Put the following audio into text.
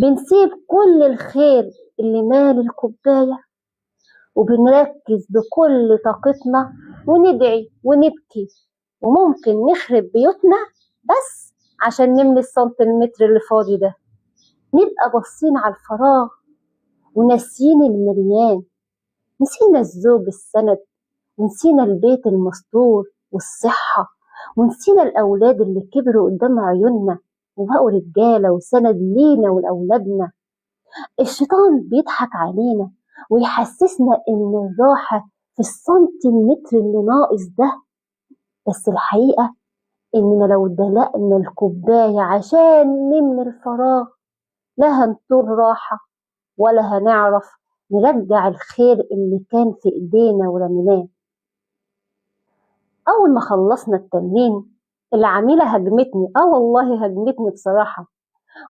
بنسيب كل الخير اللي مال الكوباية، وبنركز بكل طاقتنا وندعي ونبكي، وممكن نخرب بيوتنا بس عشان نملي السنتيمتر اللي فاضي ده. نبقى باصين على الفراغ وناسيين المليان، نسينا الزوج السند، ونسينا البيت المستور والصحة، ونسينا الأولاد اللي كبروا قدام عيوننا وبقوا رجالة وسند لينا ولأولادنا. الشيطان بيضحك علينا ويحسسنا إن الراحة في السنتيمتر اللي ناقص ده، بس الحقيقة إننا لو دلقنا الكوباية عشان نملى الفراغ لا هنطول راحة ولا هنعرف نرجع الخير اللي كان في إيدينا ورميناه. أول ما خلصنا التمرين العميلة هجمتني، والله هجمتني بصراحة،